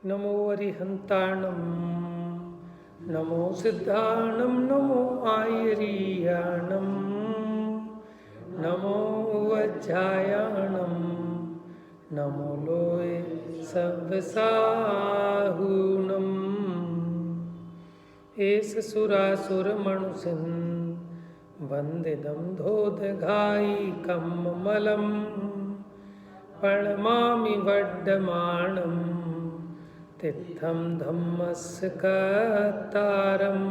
नमो अरिहंताणं नमो सिद्धाणं नमो आयरीयाणं नमो वज्रायाणं नमो लोय सव्यसाहूणम् एष सुरासुरमणुसिं वन्दितं धोदघायिकं मलं प्रणमामि वड्डमाणं तित्थं धम्मस्य कर्तारम्।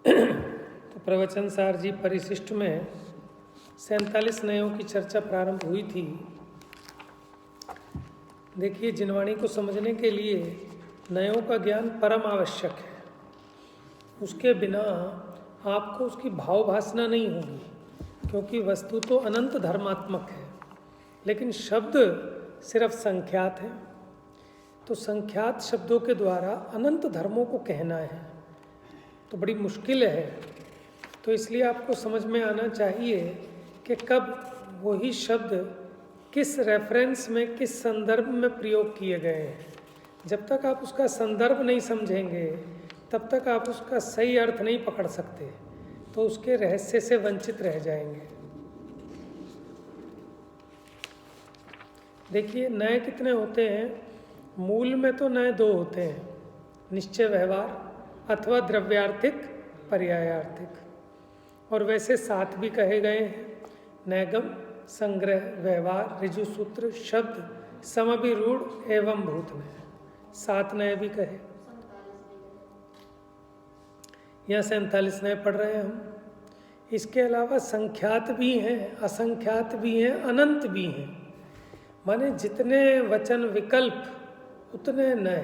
तो प्रवचन सार जी परिशिष्ट में 47 नयों की चर्चा प्रारंभ हुई थी। देखिए, जिनवाणी को समझने के लिए नयों का ज्ञान परम आवश्यक है। उसके बिना आपको उसकी भावभासना नहीं होगी, क्योंकि वस्तु तो अनंत धर्मात्मक है, लेकिन शब्द सिर्फ संख्यात हैं। तो संख्यात शब्दों के द्वारा अनंत धर्मों को कहना है तो बड़ी मुश्किल है। तो इसलिए आपको समझ में आना चाहिए कि कब वही शब्द किस रेफरेंस में, किस संदर्भ में प्रयोग किए गए हैं। जब तक आप उसका संदर्भ नहीं समझेंगे तब तक आप उसका सही अर्थ नहीं पकड़ सकते, तो उसके रहस्य से वंचित रह जाएंगे। देखिए, नए कितने होते हैं? मूल में तो नए दो होते हैं, निश्चय व्यवहार अथवा द्रव्यार्थिक पर्यायार्थिक। और वैसे 7 भी कहे गए हैं, नैगम, संग्रह, व्यवहार, ऋजु सूत्र, शब्द, समभिरूढ़ एवं भूतनय। 7 नए भी कहे। यहाँ 47 नए पढ़ रहे हैं हम। इसके अलावा संख्यात भी हैं, असंख्यात भी हैं, अनंत भी हैं। माने जितने वचन विकल्प उतने नए।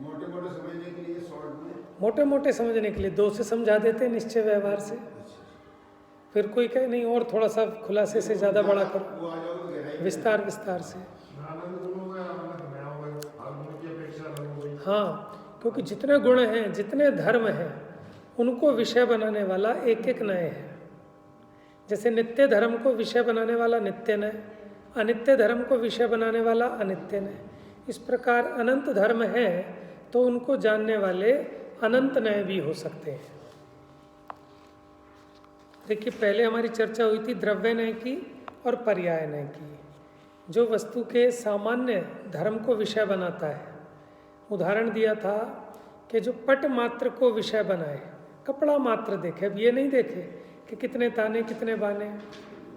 मोटे मोटे समझने के लिए शॉर्ट में, मोटे मोटे समझने के लिए 2 से समझा देते हैं, निश्चय व्यवहार से। फिर कोई कहे नहीं और थोड़ा सा खुलासे से ज़्यादा बड़ा करो, विस्तार विस्तार से। हाँ, क्योंकि जितने गुण हैं, जितने धर्म हैं, उनको विषय बनाने वाला एक एक नए है। जैसे नित्य धर्म को विषय बनाने वाला नित्य नय, अनित्य धर्म को विषय बनाने वाला अनित्य नय। इस प्रकार अनंत धर्म है तो उनको जानने वाले अनंत नय भी हो सकते हैं। देखिए, पहले हमारी चर्चा हुई थी द्रव्य नय की और पर्याय नय की, जो वस्तु के सामान्य धर्म को विषय बनाता है। उदाहरण दिया था कि जो पट मात्र को विषय बनाए, कपड़ा मात्र देखे, अब ये नहीं देखे कि कितने ताने कितने बाने,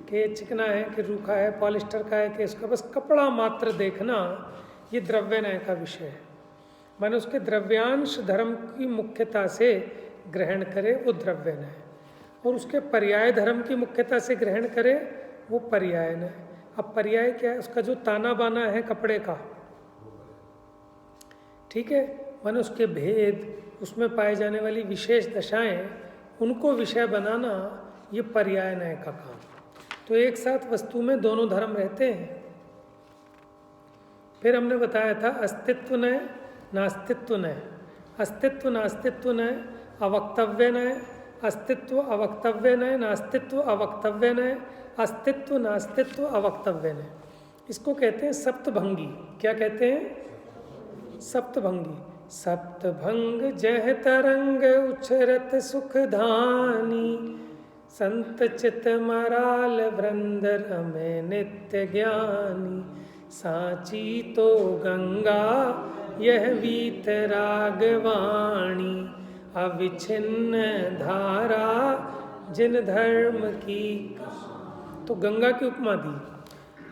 कि चिकना है कि रूखा है, पॉलिस्टर का है कि इसका, बस कपड़ा मात्र देखना, ये द्रव्य नय का विषय है। माने उसके द्रव्यांश धर्म की मुख्यता से ग्रहण करे वो द्रव्य नय, और उसके पर्याय धर्म की मुख्यता से ग्रहण करे वो पर्याय नय। अब पर्याय क्या है? उसका जो ताना बाना है कपड़े का, ठीक है, माने उसके भेद, उसमें पाए जाने वाली विशेष दशाएं, उनको विषय बनाना, ये पर्याय नय का काम। तो एक साथ वस्तु में दोनों धर्म रहते हैं। फिर हमने बताया था अस्तित्व नय, नास्तित्व नय, अस्तित्व नास्तित्व नय, अवक्तव्य नय, अस्तित्व अवक्तव्य नय, नास्तित्व अवक्तव्य नय, अस्तित्व नास्तित्व अवक्तव्य नय। इसको कहते हैं सप्तभंगी। क्या कहते हैं? सप्तभंगी। सप्तभंग जह तरंग उछरत सुखधानी, संत चित मराल वृंद रमे नित्य ज्ञानी, साची तो गंगा यह वीत रागवाणी, अविच्छिन्न धारा जिन धर्म की। तो गंगा की उपमा दी।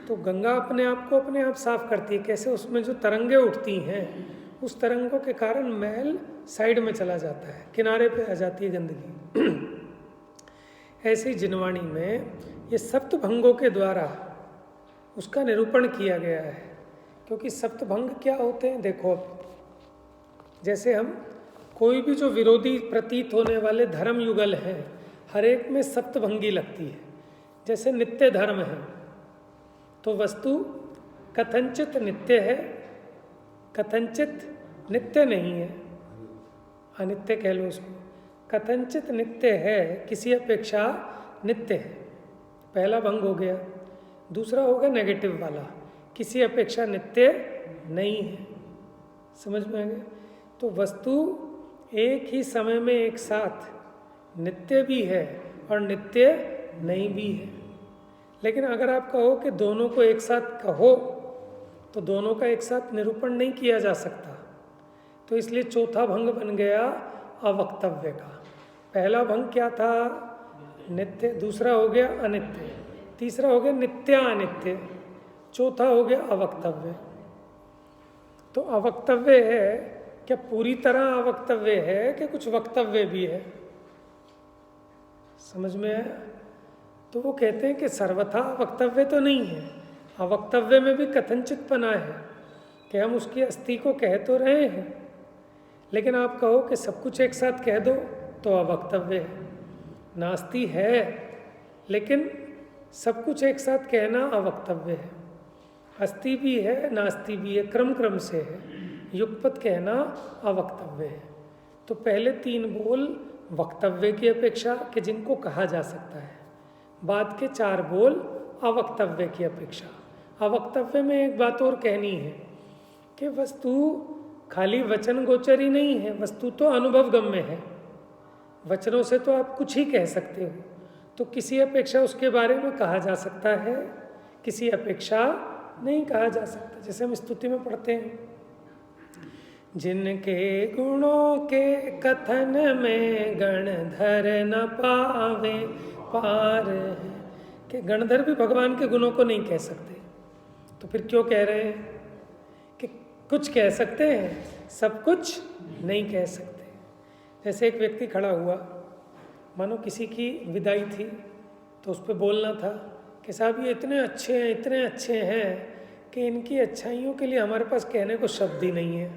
तो गंगा अपने आप को अपने आप साफ करती है। कैसे? उसमें जो तरंगे उठती हैं, उस तरंगों के कारण मैल साइड में चला जाता है, किनारे पे आ जाती है गंदगी। ऐसी जिनवाणी में ये सप्तभंगों के द्वारा उसका निरूपण किया गया है। क्योंकि सप्तभंग क्या होते हैं? देखो, जैसे हम कोई भी जो विरोधी प्रतीत होने वाले धर्म युगल हैं, हर एक में सप्तभंगी लगती है। जैसे नित्य धर्म है तो वस्तु कथनचित नित्य है, कथनचित नित्य नहीं है, अनित्य कह लो उसको। कथनचित नित्य है, किसी अपेक्षा नित्य है, पहला भंग हो गया। दूसरा हो गया नेगेटिव वाला, किसी अपेक्षा नित्य नहीं है। समझ में आ गया? तो वस्तु एक ही समय में एक साथ नित्य भी है और नित्य नहीं भी है। लेकिन अगर आप कहो कि दोनों को एक साथ कहो तो दोनों का एक साथ निरूपण नहीं किया जा सकता। तो इसलिए चौथा भंग बन गया अवक्तव्य का। पहला भंग क्या था? नित्य। दूसरा हो गया अनित्य। तीसरा हो गया नित्यानित्य। चौथा हो गया अवक्तव्य। तो अवक्तव्य है क्या पूरी तरह अवक्तव्य है कि कुछ वक्तव्य भी है? समझ में आया? तो वो कहते हैं कि सर्वथा वक्तव्य तो नहीं है, अवक्तव्य में भी कथनचितपना है कि हम उसकी अस्थि को कह तो रहे हैं, लेकिन आप कहो कि सब कुछ एक साथ कह दो तो अवक्तव्य है। नास्ति है लेकिन सब कुछ एक साथ कहना अवक्तव्य है। अस्थि भी है, नास्ति भी है, क्रम क्रम से है। युगपत कहना अवक्तव्य है। तो पहले 3 बोल वक्तव्य की अपेक्षा कि जिनको कहा जा सकता है, बाद के 4 बोल अवक्तव्य की अपेक्षा। अवक्तव्य में एक बात और कहनी है कि वस्तु खाली वचन गोचर ही नहीं है, वस्तु तो अनुभव गम्य है। वचनों से तो आप कुछ ही कह सकते हो, तो किसी अपेक्षा उसके बारे में कहा जा सकता है, किसी अपेक्षा नहीं कहा जा सकता। जैसे हम स्तुति में पढ़ते हैं, जिनके गुणों के कथन में गणधर न पावे पार है, कि गणधर भी भगवान के गुणों को नहीं कह सकते। तो फिर क्यों कह रहे हैं कि कुछ कह सकते हैं, सब कुछ नहीं कह सकते। जैसे एक व्यक्ति खड़ा हुआ, मानो किसी की विदाई थी, तो उस पर बोलना था कि साहब ये इतने अच्छे हैं, इतने अच्छे हैं कि इनकी अच्छाइयों के लिए हमारे पास कहने को शब्द ही नहीं है।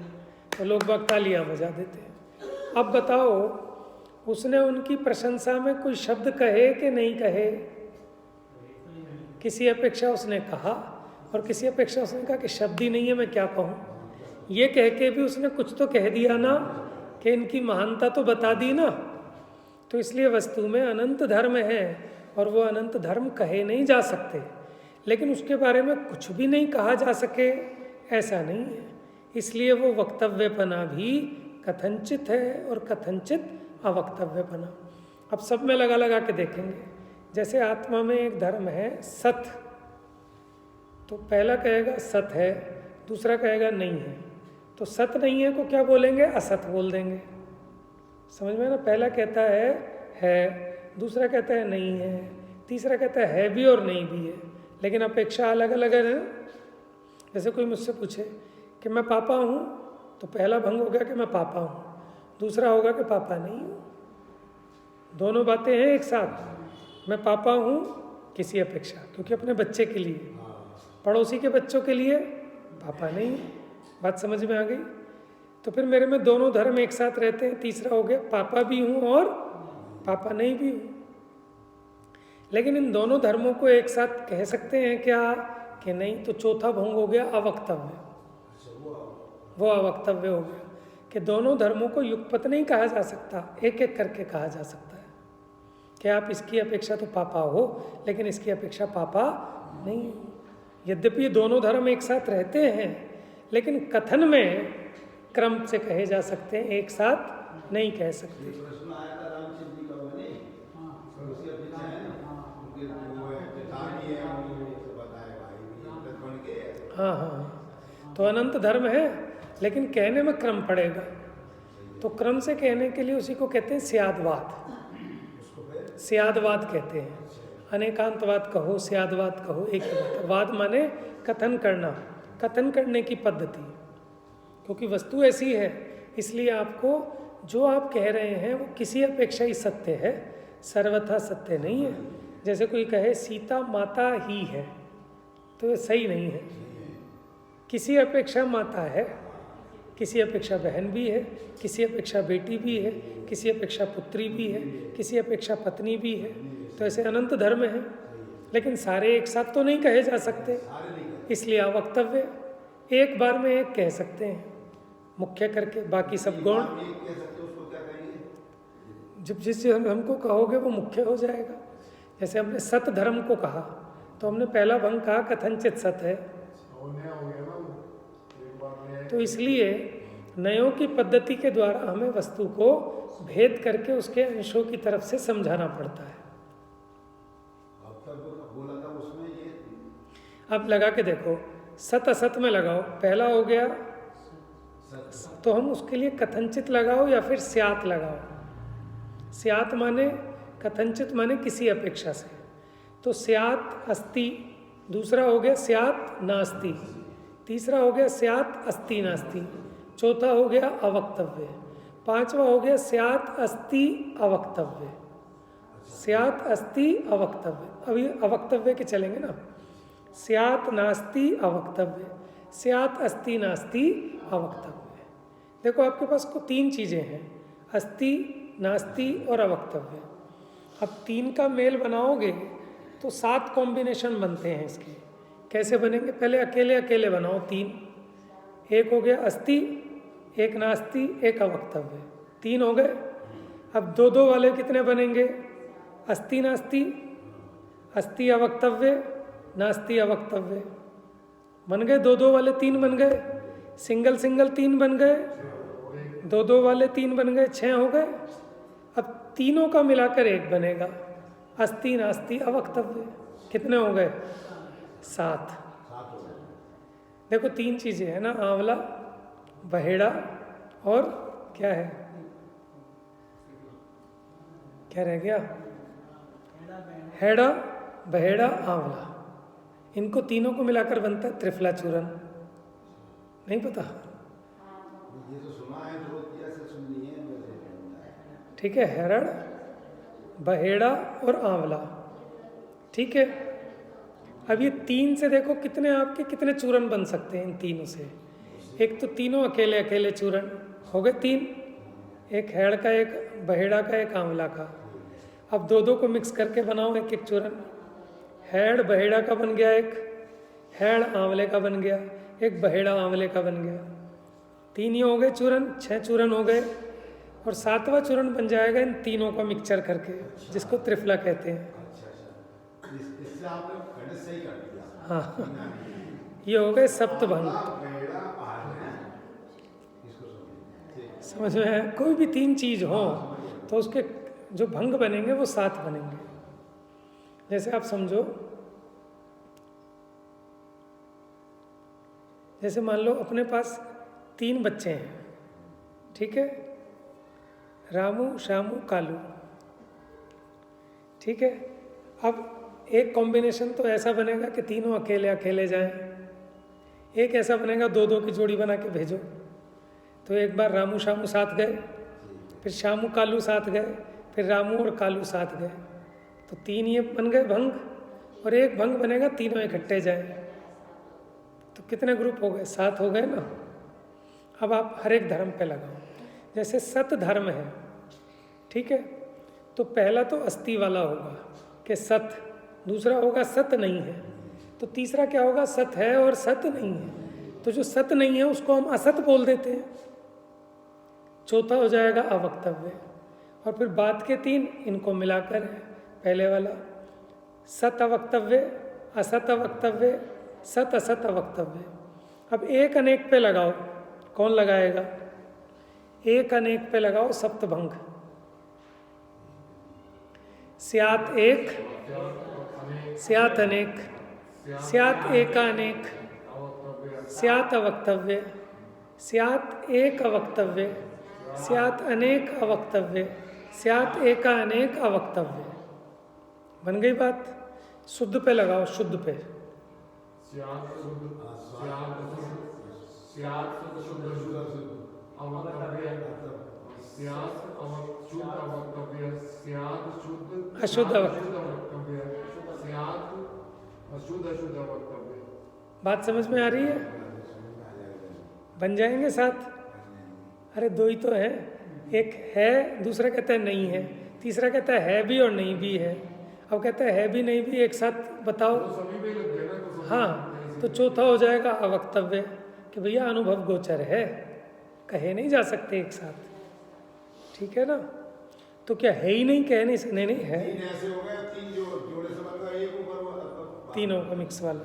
तो लोग बाग तालियां बजा देते हैं। अब बताओ उसने उनकी प्रशंसा में कोई शब्द कहे कि नहीं कहे? किसी अपेक्षा उसने कहा और किसी अपेक्षा उसने कहा कि शब्द ही नहीं है, मैं क्या कहूँ। ये कह के भी उसने कुछ तो कह दिया ना, कि इनकी महानता तो बता दी ना। तो इसलिए वस्तु में अनंत धर्म है और वो अनंत धर्म कहे नहीं जा सकते, लेकिन उसके बारे में कुछ भी नहीं कहा जा सके ऐसा नहीं है। इसलिए वो वक्तव्यपना भी कथनचित है और कथनचित अवक्तव्यपना। अब सब में लगा लगा के देखेंगे। जैसे आत्मा में एक धर्म है सत, तो पहला कहेगा सत है, दूसरा कहेगा नहीं है। तो सत नहीं है को क्या बोलेंगे? असत बोल देंगे। समझ में ना? पहला कहता है, दूसरा कहता है नहीं है, तीसरा कहता है भी और नहीं भी है, लेकिन अपेक्षा अलग अलग है। जैसे कोई मुझसे पूछे कि मैं पापा हूँ, तो पहला भंग हो गया कि मैं पापा हूँ, दूसरा होगा कि पापा नहीं हूँ। दोनों बातें हैं एक साथ। मैं पापा हूँ किसी अपेक्षा, क्योंकि अपने बच्चे के लिए, पड़ोसी के बच्चों के लिए पापा नहीं। बात समझ में आ गई? तो फिर मेरे में दोनों धर्म एक साथ रहते हैं। तीसरा हो गया पापा भी हूँ और पापा नहीं भी हूँ। लेकिन इन दोनों धर्मों को एक साथ कह सकते हैं क्या कि नहीं? तो चौथा भंग हो गया अवक्तव्य। वो अवक्तव्य हो गया कि दोनों धर्मों को युगपत नहीं कहा जा सकता, एक एक करके कहा जा सकता है कि आप इसकी अपेक्षा तो पापा हो, लेकिन इसकी अपेक्षा पापा नहीं हो। यद्यपि दोनों धर्म एक साथ रहते हैं, लेकिन कथन में क्रम से कहे जा सकते हैं, एक साथ नहीं कह सकते। प्रश्न आया था रामचंद्र जी का, मैंने उसकी अपेक्षा है ना, क्योंकि वो पिता भी है, उनको बताया भाई भी बन के। हाँ हाँ, तो अनंत धर्म है, लेकिन कहने में क्रम पड़ेगा। तो क्रम से कहने के लिए उसी को कहते हैं स्यादवाद। स्यादवाद कहते हैं। अनेकांतवाद कहो, स्यादवाद कहो, एक ही बात है। वाद माने कथन करना, कथन करने की पद्धति। क्योंकि वस्तु ऐसी है, इसलिए आपको जो आप कह रहे हैं वो किसी अपेक्षा ही सत्य है, सर्वथा सत्य नहीं है। जैसे कोई कहे सीता माता ही है, तो ये सही नहीं है। किसी अपेक्षा माता है, किसी अपेक्षा बहन भी है, किसी अपेक्षा बेटी भी है, किसी अपेक्षा पुत्री भी है, किसी अपेक्षा पत्नी भी है। तो ऐसे अनंत धर्म है, लेकिन सारे एक साथ तो नहीं कहे जा सकते, इसलिए अवक्तव्य। एक बार में एक कह सकते हैं मुख्य करके, बाकी सब गौण। जब जिस हमको कहोगे वो मुख्य हो जाएगा। जैसे हमने सत धर्म को कहा, तो हमने पहला भंग कहा कथनचित सत है, तो इसलिए नयों की पद्धति के द्वारा हमें वस्तु को भेद करके उसके अंशों की तरफ से समझाना पड़ता है। अब लगा के देखो, सत असत में लगाओ, पहला हो गया तो हम उसके लिए कथनचित लगाओ या फिर स्यात लगाओ। स्यात माने कथनचित माने किसी अपेक्षा से, तो स्यात अस्ति, दूसरा हो गया स्यात नास्ति, तीसरा हो गया स्यात अस्ति नास्ति, चौथा हो गया अवक्तव्य, पांचवा हो गया स्यात अस्ति अवक्तव्य। स्यात अस्ति अवक्तव्य, अभी अवक्तव्य के चलेंगे ना। स्यात नास्ति अवक्तव्य, स्यात अस्ति नास्ति अवक्तव्य। देखो आपके पास को तीन चीजें हैं, अस्ति, नास्ति और अवक्तव्य। अब तीन का मेल बनाओगे तो 7 कॉम्बिनेशन बनते हैं इसके। कैसे बनेंगे? पहले अकेले अकेले बनाओ तीन, एक हो गया अस्ति, एक नास्ति, एक अवक्तव्य, 3 हो गए। अब दो दो वाले कितने बनेंगे? अस्ति नास्ति, अस्ति अवक्तव्य, नास्ति अवक्तव्य, बन गए। दो दो वाले 3 बन गए, सिंगल सिंगल 3 बन गए, दो दो वाले 3 बन गए, 6 हो गए। अब तीनों का मिलाकर एक बनेगा, अस्ति नास्ति अवक्तव्य। कितने हो गए? 7। देखो 3 चीजें है ना, आंवला, बहेड़ा और क्या है, क्या रह गया? हेड़ा, बहेड़ा, आंवला। इनको तीनों को मिलाकर बनता है त्रिफला चूरन। नहीं पता? ये तो सुना है, से सुननी है। ठीक है, हेरड़, बहेड़ा और आंवला। ठीक है, अब ये 3 से देखो कितने आपके कितने चूरन बन सकते हैं इन तीनों से। एक तो तीनों अकेले अकेले चूरन हो गए 3, एक हेड़ का, एक बहेड़ा का, एक आंवला का। अब दो दो को मिक्स करके बनाओ एक एक चूरन। हेड़ बहेड़ा का बन गया, एक हेड़ आंवले का बन गया, एक बहेड़ा आंवले का बन गया। 3 ही हो गए चूरन, 6 चूरन हो गए। और 7वां चूरन बन जाएगा इन तीनों का मिक्सचर करके, जिसको त्रिफला कहते हैं। इससे आपने गणित सही कर दिया। हाँ, ये हो गए सप्तभंग। समझ में है? कोई भी 3 चीज हो तो उसके जो भंग बनेंगे वो 7 बनेंगे। जैसे आप समझो, जैसे मान लो अपने पास 3 बच्चे हैं, ठीक है, रामू, श्यामू, कालू। ठीक है, अब एक कॉम्बिनेशन तो ऐसा बनेगा कि तीनों अकेले अकेले जाएं, एक ऐसा बनेगा 2-2 की जोड़ी बना के भेजो। तो एक बार रामू श्यामू साथ गए, फिर श्यामू कालू साथ गए, फिर रामू और कालू साथ गए, तो 3 ये बन गए भंग। और एक भंग बनेगा तीनों इकट्ठे जाए, तो कितने ग्रुप हो गए? 7 हो गए ना। अब आप हर एक धर्म पे लगाओ। जैसे सत धर्म है, ठीक है, तो पहला तो अस्ति वाला होगा कि सत, दूसरा होगा सत नहीं है, तो तीसरा क्या होगा? सत है और सत नहीं है। तो जो सत नहीं है उसको हम असत बोल देते हैं। चौथा हो जाएगा अवक्तव्य। और फिर बाद के 3 इनको मिलाकर है, पहले वाला सत अवक्तव्य, असत अवक्तव्य, सत असत अवक्तव्य। अब एक अनेक पे लगाओ, कौन लगाएगा? एक अनेक पे लगाओ सप्तभंग। स्यात एक, स्यात अनेक, स्यात एकानेक, स्यात अवक्तव्य, स्यात एक अवक्तव्य, स्यात अनेक अवक्तव्य, स्यात एकानेक अवक्तव्य। बन गई बात? शुद्ध पे लगाओ, शुद्ध पे। अशुद्ध अवक्तव्य। बात समझ में आ रही है? बन जाएंगे 7? अरे 2 ही तो है, एक है, दूसरा कहता है नहीं है, तीसरा कहता है भी और नहीं भी है। अब कहता है भी नहीं भी एक साथ बताओ। हाँ, तो चौथा हो जाएगा अवक्तव्य कि भैया अनुभव गोचर है, कहे नहीं जा सकते एक साथ। ठीक है ना? तो क्या है ही नहीं, कह नहीं सकते? नहीं है। 3 ऐसे हो गए, 3 जो जोड़े से बन गए, एक ऊपर तीनों का मिक्स वाला।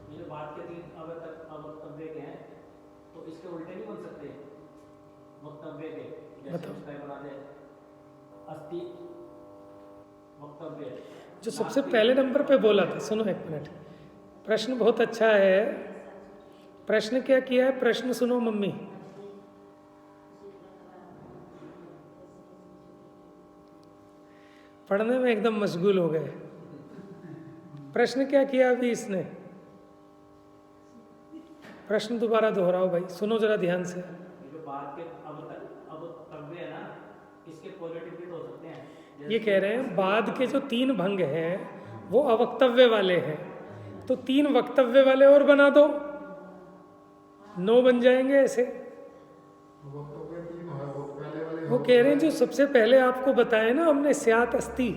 ये जो बात के तीन अवक्तव्य के हैं, तो इसके उल्टे नहीं बन सकते वक्तव्य के? जैसे बताओ। उसका बना दे अस्ति वक्तव्य। जो सबसे पहले नंबर पे बोला था, सुनो एक मिनट, प्रश्न बहुत अच्छा है। प्रश्न क्या किया है? प्रश्न सुनो मम्मी। पढ़ने में एकदम मशगूल हो गए। प्रश्न क्या किया अभी इसने? प्रश्न दोबारा दोहराओ भाई, सुनो जरा ध्यान से। ये जो बात के अवक्तव्य है ना, इसके पॉजिटिव भी तो हो सकते हैं। ये कह रहे हैं बाद के जो 3 भंग हैं वो अवक्तव्य वाले हैं, तो 3 वक्तव्य वाले और बना दो, 9 बन जाएंगे ऐसे। वो कह रहे हैं जो सबसे पहले आपको बताया ना हमने स्यात् अस्ति,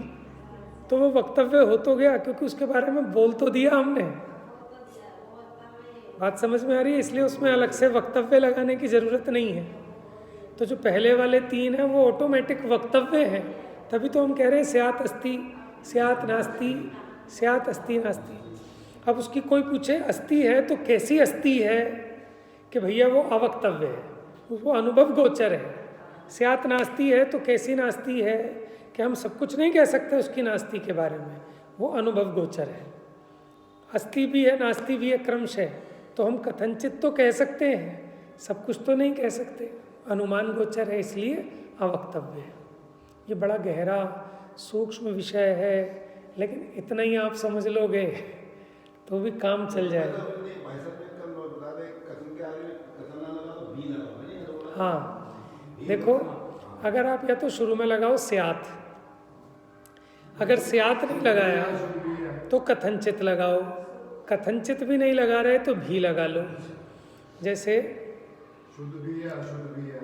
तो वो वक्तव्य हो तो गया क्योंकि उसके बारे में बोल तो दिया हमने। बात समझ में आ रही है? इसलिए उसमें अलग से वक्तव्य लगाने की जरूरत नहीं है। तो जो पहले वाले 3 हैं वो ऑटोमेटिक वक्तव्य हैं, तभी तो हम कह रहे हैं स्यात् अस्ति, स्यात् नास्ति, स्यात् अस्ति नास्ति। अब उसकी कोई पूछे अस्ति है तो कैसी अस्ति है, कि भैया वो अवक्तव्य है, वो अनुभव गोचर है। स्यात् नास्ति है तो कैसी नास्ति है, कि हम सब कुछ नहीं कह सकते उसकी नास्ति के बारे में, वो अनुभव गोचर है। अस्ति भी है नास्ति भी है क्रमशः, तो हम कथनचित तो कह सकते हैं, सब कुछ तो नहीं कह सकते, अनुमान गोचर है, इसलिए अवक्तव्य है। ये बड़ा गहरा सूक्ष्म विषय है, लेकिन इतना ही आप समझ लोगे तो भी काम चल जाएगा। हाँ देखो, अगर आप या तो शुरू में लगाओ स्यात्, अगर स्यात् नहीं लगाया तो कथनचित लगाओ, कथनचित भी नहीं लगा रहे तो भी लगा लो। जैसे शुद्ध भी है अशुद्ध भी है।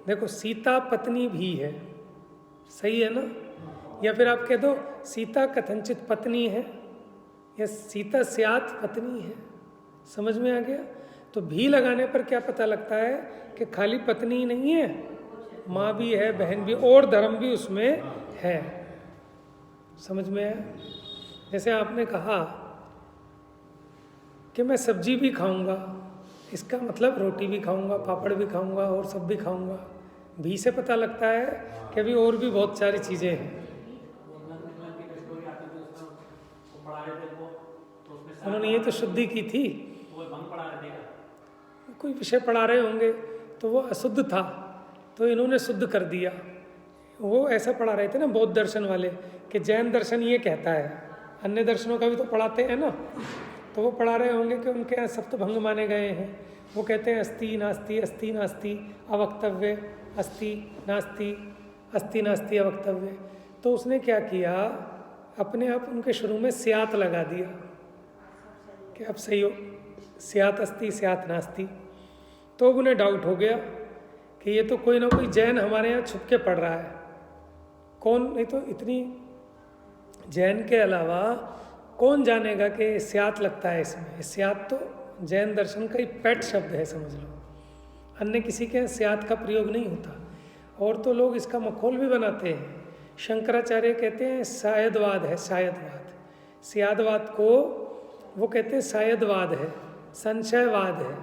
देखो सीता पत्नी भी है, सही है ना? या फिर आप कह दो सीता कथनचित पत्नी है, या सीता स्यात् पत्नी है। समझ में आ गया? तो भी लगाने पर क्या पता लगता है कि खाली पत्नी नहीं है, माँ भी है, बहन भी, और धर्म भी उसमें है। समझ में आया? जैसे आपने कहा कि मैं सब्जी भी खाऊंगा, इसका मतलब रोटी भी खाऊंगा, पापड़ भी खाऊंगा और सब भी खाऊंगा। भी से पता लगता है कि अभी और भी बहुत सारी चीज़ें हैं। उन्होंने ये तो शुद्धि की थी, कोई विषय पढ़ा रहे होंगे तो वो अशुद्ध था तो इन्होंने शुद्ध कर दिया। वो ऐसा पढ़ा रहे थे ना बौद्ध दर्शन वाले, कि जैन दर्शन ये कहता है, अन्य दर्शनों का भी तो पढ़ाते हैं ना, तो वो पढ़ा रहे होंगे कि उनके यहाँ सब तो भंग माने गए हैं। वो कहते हैं अस्ति नास्ति, अस्ति नास्ति अवक्तव्य, अस्ति नास्ति, अस्ति नास्ति अवक्तव्य। तो उसने क्या किया, अपने आप उनके शुरू में स्यात् लगा दिया कि अब सही हो, स्यात् अस्ति स्यात् नास्ति। तो उन्हें डाउट हो गया कि ये तो कोई ना कोई जैन हमारे यहाँ छुप के पढ़ रहा है। कौन, नहीं तो इतनी जैन के अलावा कौन जानेगा कि स्यात् लगता है इसमें। स्यात् तो जैन दर्शन का ही पेट शब्द है, समझ लो। अन्य किसी के स्यात् का प्रयोग नहीं होता। और तो लोग इसका मखौल भी बनाते हैं। शंकराचार्य कहते हैं शायदवाद है, शायदवाद। स्यादवाद को वो कहते हैं शायदवाद है, संशयवाद है,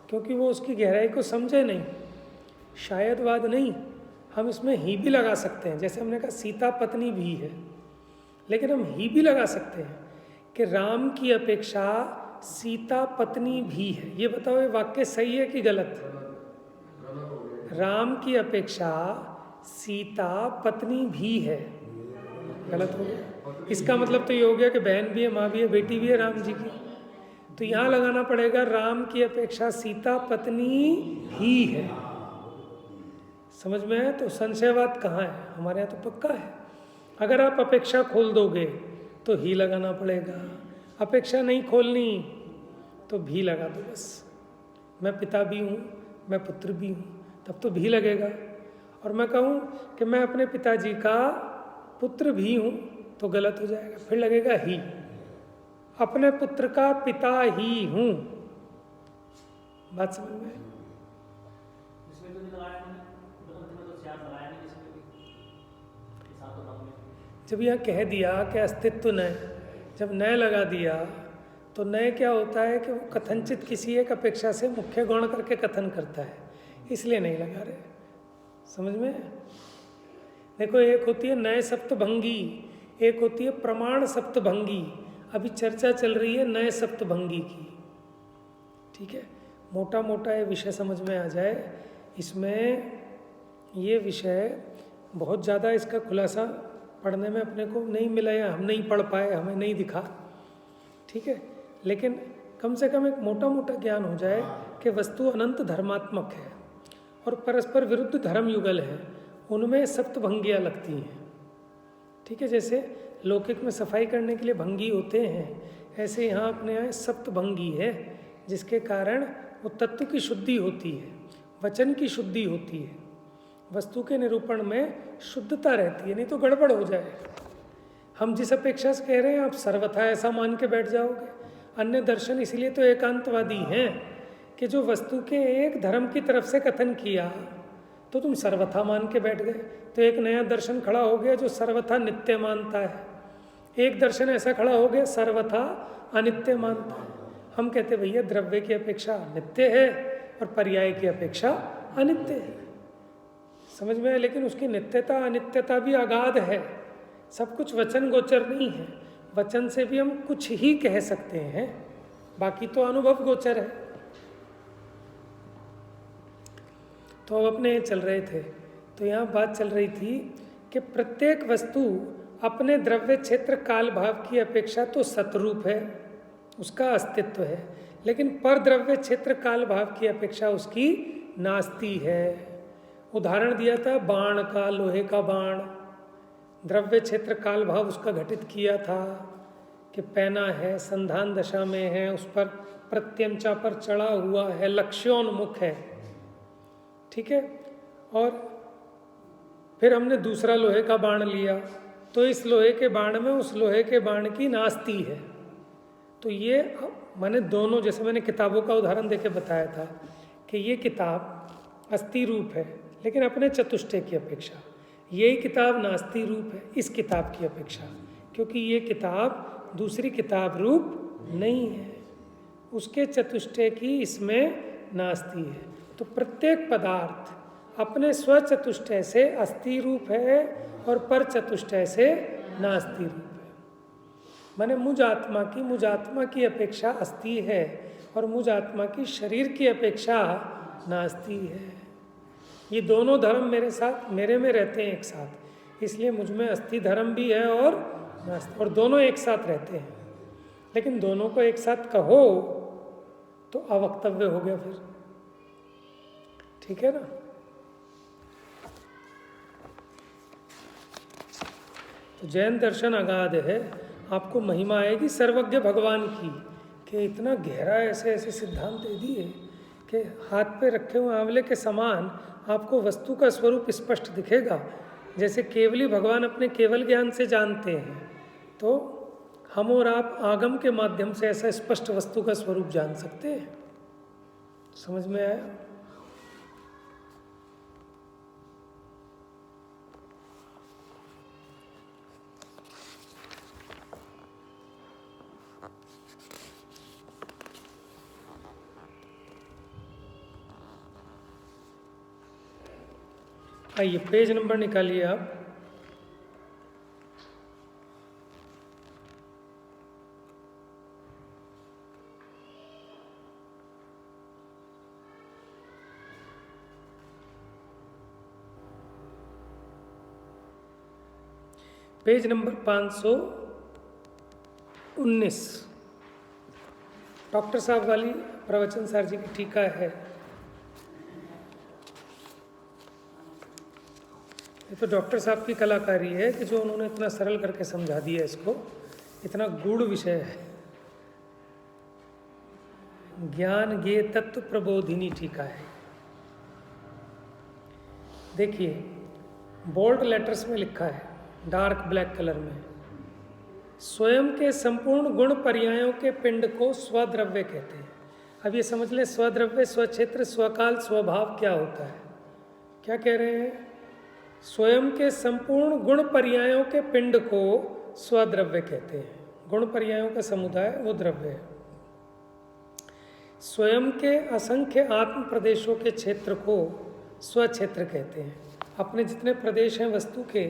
क्योंकि वो उसकी गहराई को समझे नहीं। शायदवाद नहीं, हम इसमें ही भी लगा सकते हैं। जैसे हमने कहा सीता पत्नी भी है, लेकिन हम ही भी लगा सकते हैं कि राम की अपेक्षा सीता पत्नी भी है। ये बताओ ये वाक्य सही है कि गलत? राम की अपेक्षा सीता पत्नी भी है, गलत हो गया। इसका मतलब तो ये हो गया कि बहन भी है, माँ भी है, बेटी भी है राम जी की। तो यहाँ लगाना पड़ेगा राम की अपेक्षा सीता पत्नी ही है। समझ में है? तो संशयवाद कहाँ है? हमारे यहाँ तो पक्का है। अगर आप अपेक्षा खोल दोगे तो ही लगाना पड़ेगा, अपेक्षा नहीं खोलनी तो भी लगा दो बस। मैं पिता भी हूँ, मैं पुत्र भी हूँ, तब तो भी लगेगा। और मैं कहूँ कि मैं अपने पिताजी का पुत्र भी हूँ तो गलत हो जाएगा, फिर लगेगा ही। अपने पुत्र का पिता ही हूँ। बात समझ में? इसमें तो नहीं लगाया मैंने, तो स्यात् लगाया नहीं इसमें भी। जब यह कह दिया कि अस्तित्व न, जब नय लगा दिया तो नय क्या होता है कि वो कथनचित किसी एक अपेक्षा से मुख्य गौण करके कथन करता है, इसलिए नहीं लगा रहे। समझ में? देखो, एक होती है नय सप्तभंगी, एक होती है प्रमाण सप्तभंगी। अभी चर्चा चल रही है नय सप्तभंगी की। ठीक है, मोटा मोटा ये विषय समझ में आ जाए। इसमें ये विषय बहुत ज़्यादा, इसका खुलासा पढ़ने में अपने को नहीं मिला या हम नहीं पढ़ पाए, हमें नहीं दिखा। ठीक है, लेकिन कम से कम एक मोटा मोटा ज्ञान हो जाए कि वस्तु अनंत धर्मात्मक है और परस्पर विरुद्ध धर्म युगल है, उनमें सप्तभंगियाँ लगती हैं। ठीक है, जैसे लौकिक में सफाई करने के लिए भंगी होते हैं, ऐसे यहाँ अपने यहाँ सप्तभंगी है, जिसके कारण वो तत्व की शुद्धि होती है, वचन की शुद्धि होती है, वस्तु के निरूपण में शुद्धता रहती है, नहीं तो गड़बड़ हो जाए। हम जिस अपेक्षा से कह रहे हैं आप सर्वथा ऐसा मान के बैठ जाओगे। अन्य दर्शन इसलिए तो एकांतवादी हैं कि जो वस्तु के एक धर्म की तरफ से कथन किया तो तुम सर्वथा मान के बैठ गए, तो एक नया दर्शन खड़ा हो गया जो सर्वथा नित्य मानता है। एक दर्शन ऐसा खड़ा हो गया सर्वथा अनित्य मानता है। हम कहते भैया द्रव्य की अपेक्षा नित्य है और पर्याय की अपेक्षा अनित्य है। समझ में है? लेकिन उसकी नित्यता अनित्यता भी अगाध है, सब कुछ वचन गोचर नहीं है। वचन से भी हम कुछ ही कह सकते हैं, बाकी तो अनुभव गोचर है। तो अब अपने चल रहे थे, तो यहाँ बात चल रही थी कि प्रत्येक वस्तु अपने द्रव्य क्षेत्र काल भाव की अपेक्षा तो सतरूप है, उसका अस्तित्व है, लेकिन पर द्रव्य क्षेत्र काल भाव की अपेक्षा उसकी नास्ति है। उदाहरण दिया था बाण का, लोहे का बाण, द्रव्य क्षेत्र काल भाव उसका घटित किया था कि पैना है, संधान दशा में है, उस पर प्रत्यंचा पर चढ़ा हुआ है, लक्ष्योन्मुख है। ठीक है, और फिर हमने दूसरा लोहे का बाण लिया, तो इस लोहे के बाण में उस लोहे के बाण की नास्ति है। तो ये मैंने दोनों, जैसे मैंने किताबों का उदाहरण देके बताया था कि ये किताब अस्थि रूप है लेकिन अपने चतुष्टय की अपेक्षा, यही किताब नास्ति रूप है इस किताब की अपेक्षा, क्योंकि ये किताब दूसरी किताब रूप नहीं है, उसके चतुष्टय की इसमें नास्ति है। तो प्रत्येक पदार्थ अपने स्वचतुष्टय से अस्थि रूप है और पर चतुष्टय से नास्ति रूप है। माने मुझ आत्मा की अपेक्षा अस्थि है और मुझ आत्मा की शरीर की अपेक्षा नास्ति है। ये दोनों धर्म मेरे में रहते हैं एक साथ, इसलिए मुझ में अस्थि धर्म भी है और नास्ति, और दोनों एक साथ रहते हैं। लेकिन दोनों को एक साथ कहो तो अवक्तव्य हो गया फिर। ठीक है ना? तो जैन दर्शन अगाध है, आपको महिमा आएगी सर्वज्ञ भगवान की कि इतना गहरा ऐसे ऐसे सिद्धांत दे दिए कि हाथ पे रखे हुए आंवले के समान आपको वस्तु का स्वरूप स्पष्ट दिखेगा। जैसे केवली भगवान अपने केवल ज्ञान से जानते हैं, तो हम और आप आगम के माध्यम से ऐसा स्पष्ट वस्तु का स्वरूप जान सकते हैं। समझ में आया? आइए पेज नंबर निकालिए आप। पेज नंबर 519 डॉक्टर साहब वाली प्रवचन सार जी की टीका है। ये तो डॉक्टर साहब की कलाकारी है कि जो उन्होंने इतना सरल करके समझा दिया इसको, इतना गूढ़ विषय है। ज्ञान ज्ञेय तत्व प्रबोधिनी टीका है। देखिए बोल्ड लेटर्स में लिखा है, डार्क ब्लैक कलर में, स्वयं के संपूर्ण गुण पर्यायों के पिंड को स्वद्रव्य कहते हैं। अब ये समझ लें, स्वद्रव्य, स्वक्षेत्र, स्वकाल, स्वभाव क्या होता है। क्या कह रहे हैं? स्वयं के संपूर्ण गुण पर्यायों के पिंड को स्वद्रव्य कहते हैं। गुण पर्यायों का समुदाय वो द्रव्य है। स्वयं के असंख्य आत्म प्रदेशों के क्षेत्र को स्वक्षेत्र कहते हैं। अपने जितने प्रदेश हैं वस्तु के,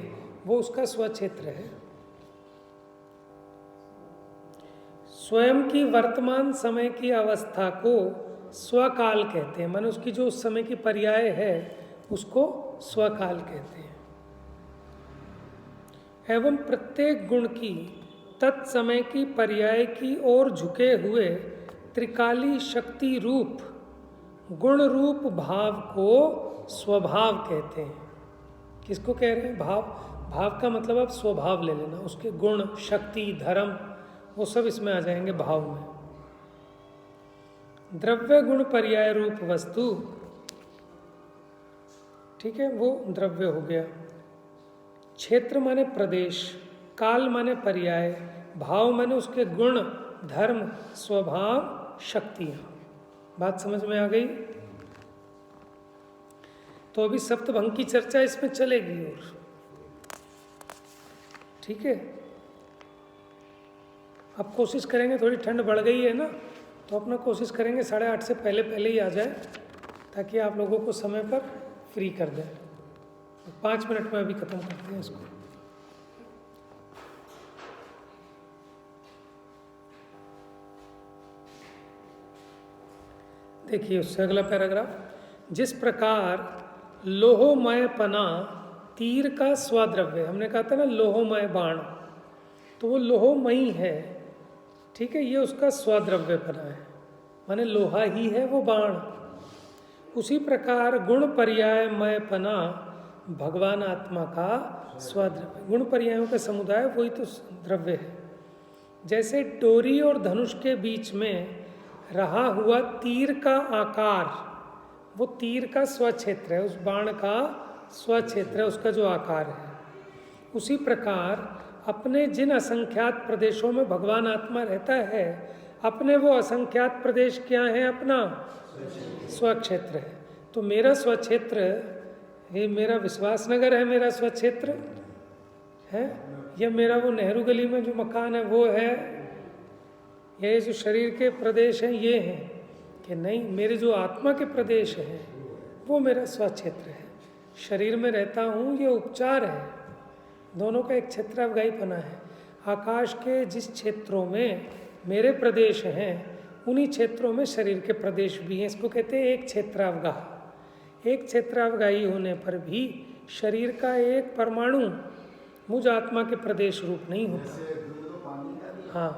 वो उसका स्वक्षेत्र है। स्वयं की वर्तमान समय की अवस्था को स्वकाल कहते हैं, मानो उसकी जो उस समय की पर्याय है उसको स्वकाल कहते हैं। एवं प्रत्येक गुण की तत्समय की पर्याय की ओर झुके हुए त्रिकाली शक्ति रूप गुण रूप भाव को स्वभाव कहते हैं। किसको कह रहे हैं? भाव। भाव का मतलब आप स्वभाव ले लेना, उसके गुण, शक्ति, धर्म, वो सब इसमें आ जाएंगे भाव में। द्रव्य गुण पर्याय रूप वस्तु, ठीक है, वो द्रव्य हो गया। क्षेत्र माने प्रदेश, काल माने पर्याय, भाव माने उसके गुण, धर्म, स्वभाव, शक्तियां। बात समझ में आ गई? तो अभी सप्तभंग की चर्चा इसमें चलेगी और ठीक है। अब कोशिश करेंगे, थोड़ी ठंड बढ़ गई है ना, तो अपना कोशिश करेंगे 8:30 से पहले पहले ही आ जाए, ताकि आप लोगों को समय पर फ्री कर दें। 5 मिनट में अभी खत्म करते हैं इसको। देखिए उससे अगला पैराग्राफ। जिस प्रकार लोहोमयपना तीर का स्वद्रव्य, हमने कहा था ना लोहोमय बाण, तो वो लोहोमयी है, ठीक है, ये उसका स्वद्रव्यपना है, माने लोहा ही है वो बाण। उसी प्रकार गुण पर्याय मयपना भगवान आत्मा का स्वद्रव्य, गुण पर्यायों का समुदाय वही तो द्रव्य है। जैसे डोरी और धनुष के बीच में रहा हुआ तीर का आकार, वो तीर का स्वक्षेत्र है, उस बाण का स्वक्षेत्र है, उसका जो आकार है। उसी प्रकार अपने जिन असंख्यात प्रदेशों में भगवान आत्मा रहता है, अपने वो असंख्यात प्रदेश क्या है? अपना स्वक्षेत्र है। तो मेरा स्वक्षेत्र, ये मेरा विश्वास नगर है, मेरा स्वक्षेत्र है, या मेरा वो नेहरू गली में जो मकान है वो है, ये जो शरीर के प्रदेश हैं ये हैं, कि नहीं, मेरे जो आत्मा के प्रदेश हैं वो मेरा स्वक्षेत्र है। शरीर में रहता हूँ, ये उपचार है, दोनों का एक क्षेत्रावगाहीपना है। आकाश के जिस क्षेत्रों में मेरे प्रदेश हैं, उन्हीं क्षेत्रों में शरीर के प्रदेश भी हैं। इसको कहते हैं एक क्षेत्रावगाह। एक क्षेत्रावगाही होने पर भी शरीर का एक परमाणु मुझ आत्मा के प्रदेश रूप नहीं होता। हाँ,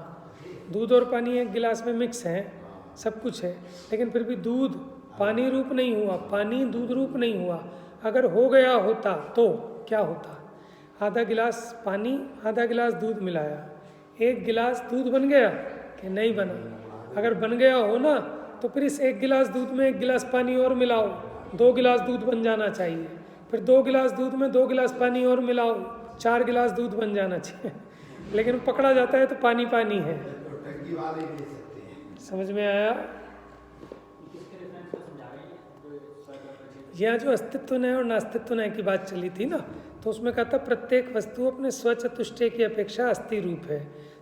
दूध और पानी एक गिलास में मिक्स है, सब कुछ है, लेकिन फिर भी दूध पानी रूप नहीं हुआ, पानी दूध रूप नहीं हुआ। अगर हो गया होता तो क्या होता? आधा गिलास पानी, आधा गिलास दूध मिलाया, एक गिलास दूध बन गया कि नहीं बना? अगर बन गया हो ना, तो फिर इस एक गिलास दूध में एक गिलास पानी और मिलाओ, 2 गिलास दूध बन जाना चाहिए। फिर 2 गिलास दूध में 2 गिलास पानी और मिलाओ, 4 गिलास दूध बन जाना चाहिए। लेकिन पकड़ा जाता है तो पानी पानी है। समझ में आया? यहाँ जो अस्तित्व न्याय और नास्तित्व न्याय की बात चली थी ना, तो उसमें कहा था प्रत्येक वस्तु अपने स्वचतुष्टय की अपेक्षा अस्थि रूप है।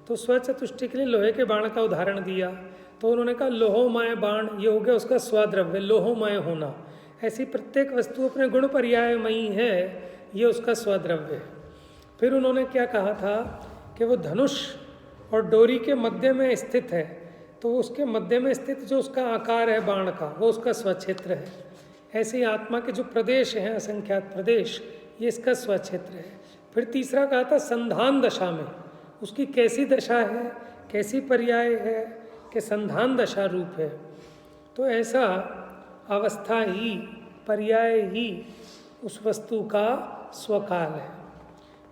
तो स्वचतुष्टय के लिए लोहे के बाण का उदाहरण दिया, तो उन्होंने कहा लोहोमय बाण, ये हो गया उसका स्वद्रव्य, लोहोमय होना। ऐसी प्रत्येक वस्तु अपने गुण पर्यायमयी है, ये उसका स्वद्रव्य है। फिर उन्होंने क्या कहा था कि वो धनुष और डोरी के मध्य में स्थित है, तो उसके मध्य में स्थित जो उसका आकार है बाण का, वो उसका स्वक्षेत्र है। ऐसे ही आत्मा के जो प्रदेश हैं, असंख्यात प्रदेश, ये इसका स्वक्षेत्र है। फिर तीसरा कहा था संधान दशा में उसकी कैसी दशा है, कैसी पर्याय है, कि संधान दशा रूप है। तो ऐसा अवस्था ही, पर्याय ही उस वस्तु का स्वकाल है।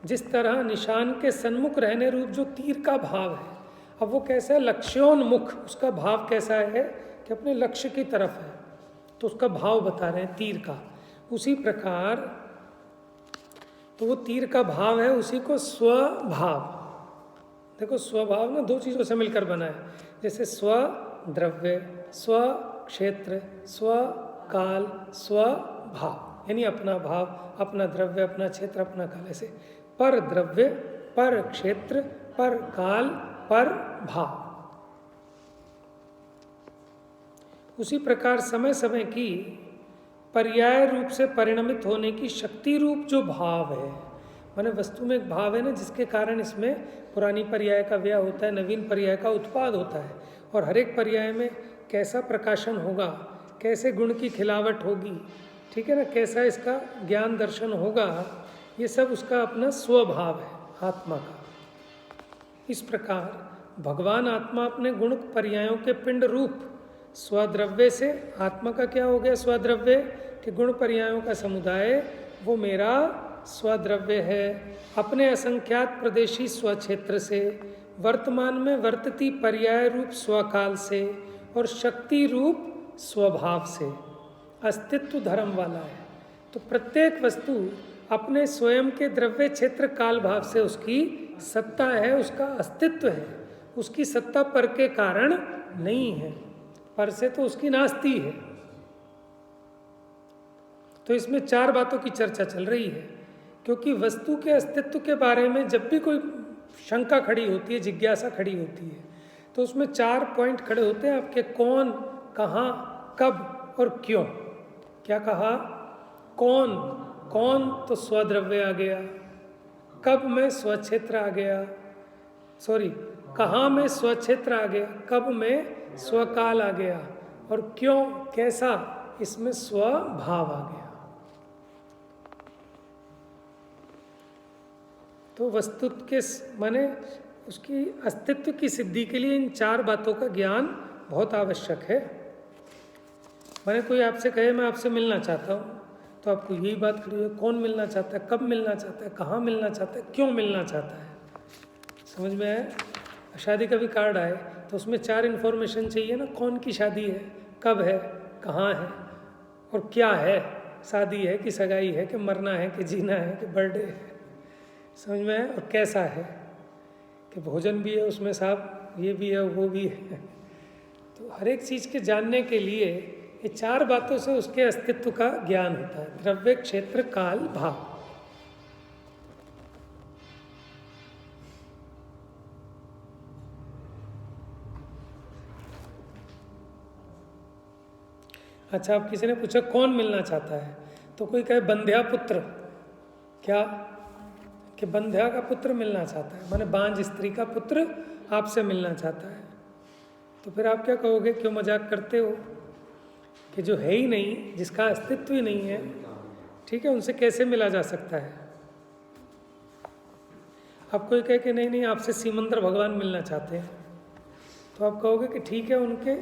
जिस तरह निशान के सन्मुख रहने रूप जो तीर का भाव है, अब वो कैसा है? लक्ष्योन्मुख, उसका भाव कैसा है कि अपने लक्ष्य की तरफ है, तो उसका भाव बता रहे हैं तीर का। उसी प्रकार तो वो तीर का भाव है, उसी को स्वभाव। देखो स्वभाव ना 2 चीज़ों से मिलकर बना है, जैसे स्व द्रव्य, स्व क्षेत्र, स्व काल, स्वभाव, यानी अपना भाव, अपना द्रव्य, अपना क्षेत्र, अपना काल। ऐसे पर द्रव्य, पर क्षेत्र, पर काल, पर भाव। उसी प्रकार समय समय की पर्याय रूप से परिणमित होने की शक्ति रूप जो भाव है, माने वस्तु में एक भाव है ना, जिसके कारण इसमें पुरानी पर्याय का व्यय होता है, नवीन पर्याय का उत्पाद होता है, और हर एक पर्याय में कैसा प्रकाशन होगा, कैसे गुण की खिलावट होगी, ठीक है ना, कैसा इसका ज्ञान दर्शन होगा, ये सब उसका अपना स्वभाव है आत्मा का। इस प्रकार भगवान आत्मा अपने गुण पर्यायों के पिंड रूप स्वद्रव्य से, आत्मा का क्या हो गया स्वद्रव्य, कि गुण पर्यायों का समुदाय वो मेरा स्वद्रव्य है, अपने असंख्यात प्रदेशी स्वक्षेत्र से, वर्तमान में वर्तती पर्याय रूप स्वकाल से, और शक्ति रूप स्वभाव से अस्तित्व धर्म वाला है। तो प्रत्येक वस्तु अपने स्वयं के द्रव्य क्षेत्र काल भाव से उसकी सत्ता है, उसका अस्तित्व है, उसकी सत्ता पर के कारण नहीं है, पर से तो उसकी नास्ती है। तो इसमें चार बातों की चर्चा चल रही है, क्योंकि वस्तु के अस्तित्व के बारे में जब भी कोई शंका खड़ी होती है, जिज्ञासा खड़ी होती है, तो उसमें चार पॉइंट खड़े होते हैं आपके, कौन, कहाँ, कब और क्यों। क्या कहा? कौन, कौन तो स्वद्रव्य आ गया, कब में स्वक्षेत्र आ गया, सॉरी कहाँ में स्वक्षेत्र आ गया, कब में स्वकाल आ गया, और क्यों, कैसा, इसमें स्वभाव आ गया। तो वस्तु के माने उसकी अस्तित्व की सिद्धि के लिए इन चार बातों का ज्ञान बहुत आवश्यक है। माने कोई आपसे कहे मैं आपसे मिलना चाहता हूँ, तो आपको यही बात खड़ी है, कौन मिलना चाहता है, कब मिलना चाहता है, कहाँ मिलना चाहता है, क्यों मिलना चाहता है, समझ में आया? शादी का भी कार्ड आए तो उसमें चार इन्फॉर्मेशन चाहिए ना, कौन की शादी है, कब है, कहाँ है, और क्या है, शादी है कि सगाई है कि मरना है कि जीना है कि बर्थडे है, समझ में आया? और कैसा है, कि भोजन भी है उसमें साहब, ये भी है वो भी है। तो हर एक चीज़ के जानने के लिए ये चार बातों से उसके अस्तित्व का ज्ञान होता है, द्रव्य, क्षेत्र, काल, भाव। अच्छा, अब किसी ने पूछा कौन मिलना चाहता है, तो कोई कहे बंध्या पुत्र, क्या कि बंध्या का पुत्र मिलना चाहता है, माने बांझ स्त्री का पुत्र आपसे मिलना चाहता है। तो फिर आप क्या कहोगे, क्यों मजाक करते हो, कि जो है ही नहीं, जिसका अस्तित्व ही नहीं है, ठीक है, उनसे कैसे मिला जा सकता है। अब कोई कहे कि नहीं नहीं आपसे सीमंदर भगवान मिलना चाहते हैं, तो आप कहोगे कि ठीक है, उनके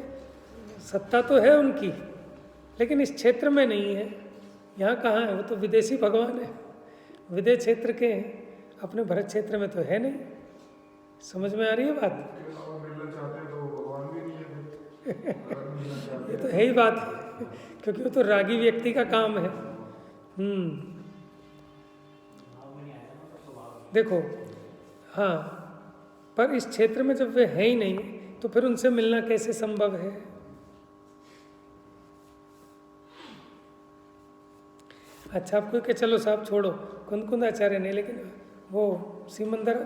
सत्ता तो है उनकी, लेकिन इस क्षेत्र में नहीं है, यहाँ कहाँ है, वो तो विदेशी भगवान है, विदेश क्षेत्र के हैं, अपने भरत क्षेत्र में तो है नहीं। समझ में आ रही है बात? मिलना चाहते हैं तो भगवान भी नहीं है। ये तो है ही बात है, क्योंकि वो तो रागी व्यक्ति का काम है। देखो, हाँ, पर इस क्षेत्र में जब वे है ही नहीं, तो फिर उनसे मिलना कैसे संभव है? अच्छा, आपको कि चलो साहब छोड़ो, कुंद आचार्य नहीं, लेकिन वो सीमंदर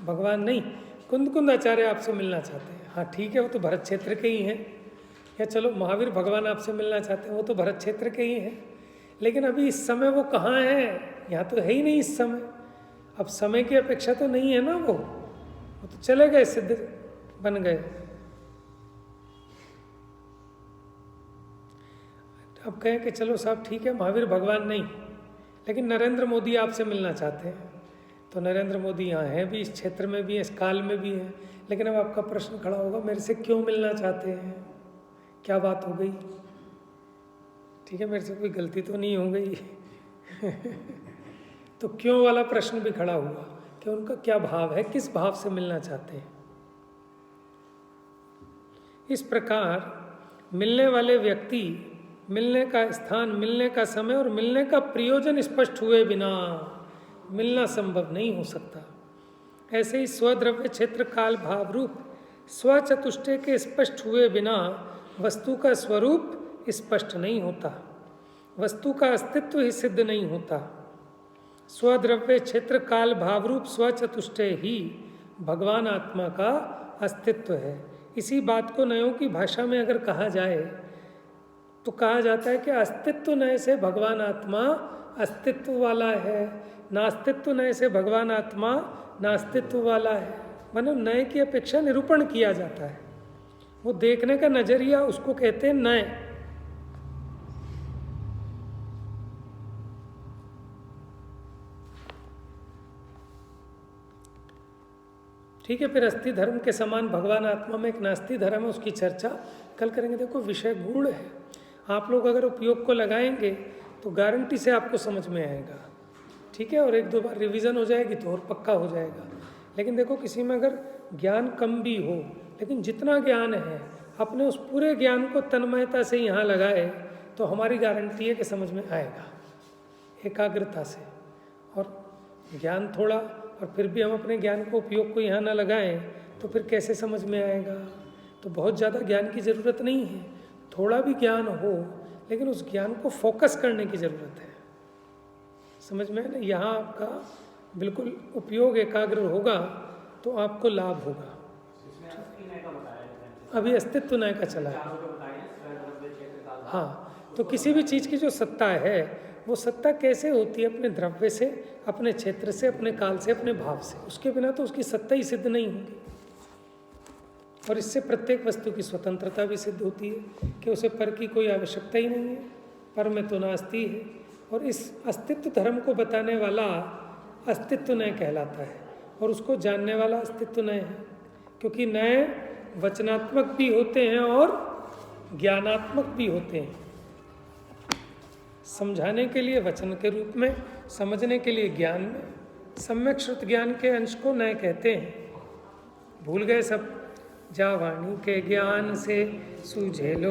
भगवान नहीं, कुंद आचार्य आपसे मिलना चाहते हैं। हाँ ठीक है, वो तो भरत क्षेत्र के ही हैं। या चलो महावीर भगवान आपसे मिलना चाहते हैं, वो तो भरत क्षेत्र के ही हैं, लेकिन अभी इस समय वो कहाँ हैं? यहाँ तो है ही नहीं इस समय। अब समय की अपेक्षा तो नहीं है ना, वो तो चले गए, सिद्ध बन गए। अब कहें कि चलो साहब ठीक है, महावीर भगवान नहीं, लेकिन नरेंद्र मोदी आपसे मिलना चाहते हैं, तो नरेंद्र मोदी यहाँ हैं भी, इस क्षेत्र में भी हैं, इस काल में भी हैं, लेकिन अब आपका प्रश्न खड़ा होगा, मेरे से क्यों मिलना चाहते हैं? क्या बात हो गई? ठीक है, मेरे से कोई गलती तो नहीं हो गई। तो क्यों वाला प्रश्न भी खड़ा हुआ कि उनका क्या भाव है, किस भाव से मिलना चाहते हैं। इस प्रकार मिलने वाले व्यक्ति, मिलने का स्थान, मिलने का समय और मिलने का प्रयोजन स्पष्ट हुए बिना मिलना संभव नहीं हो सकता। ऐसे ही स्वद्रव्य क्षेत्र काल भाव रूप स्वचतुष्टय के स्पष्ट हुए बिना वस्तु का स्वरूप स्पष्ट नहीं होता, वस्तु का अस्तित्व ही सिद्ध नहीं होता। स्वद्रव्य क्षेत्र काल भाव रूप स्वचतुष्टय ही भगवान आत्मा का अस्तित्व है। इसी बात को नयों की भाषा में अगर कहा जाए तो कहा जाता है कि अस्तित्व नय से भगवान आत्मा अस्तित्व वाला है, नास्तित्व नय से भगवान आत्मा नास्तित्व वाला है। मतलब नय की अपेक्षा निरूपण किया जाता है, वो देखने का नजरिया, उसको कहते हैं नय। ठीक है, फिर अस्थि धर्म के समान भगवान आत्मा में एक नास्ति धर्म है, उसकी चर्चा कल करेंगे। देखो विषय गूढ़ है, आप लोग अगर उपयोग को लगाएंगे तो गारंटी से आपको समझ में आएगा। ठीक है, और एक दो बार रिवीजन हो जाएगी तो और पक्का हो जाएगा। लेकिन देखो किसी में अगर ज्ञान कम भी हो, लेकिन जितना ज्ञान है अपने उस पूरे ज्ञान को तन्मयता से यहाँ लगाए तो हमारी गारंटी है कि समझ में आएगा एकाग्रता से। और ज्ञान थोड़ा और फिर भी हम अपने ज्ञान को उपयोग को यहाँ ना लगाएं तो फिर कैसे समझ में आएगा। तो बहुत ज़्यादा ज्ञान की ज़रूरत नहीं है, थोड़ा भी ज्ञान हो लेकिन उस ज्ञान को फोकस करने की ज़रूरत है। समझ में ना, यहाँ आपका बिल्कुल उपयोग एकाग्र होगा तो आपको लाभ होगा। अभी अस्तित्व नय का चला है। हाँ, तो किसी भी चीज़ की जो सत्ता है वो सत्ता कैसे होती है? अपने द्रव्य से, अपने क्षेत्र से, अपने काल से, अपने भाव से। उसके बिना तो उसकी सत्ता ही सिद्ध नहीं होगी। और इससे प्रत्येक वस्तु की स्वतंत्रता भी सिद्ध होती है कि उसे पर की कोई आवश्यकता ही नहीं है, पर में तो नास्ति है। और इस अस्तित्व धर्म को बताने वाला अस्तित्व नय कहलाता है और उसको जानने वाला अस्तित्व नय है, क्योंकि नय वचनात्मक भी होते हैं और ज्ञानात्मक भी होते हैं। समझाने के लिए वचन के रूप में, समझने के लिए ज्ञान में। सम्यक श्रुत ज्ञान के अंश को नय कहते हैं। भूल गए सब? जा वाणी के ज्ञान से सूझे लो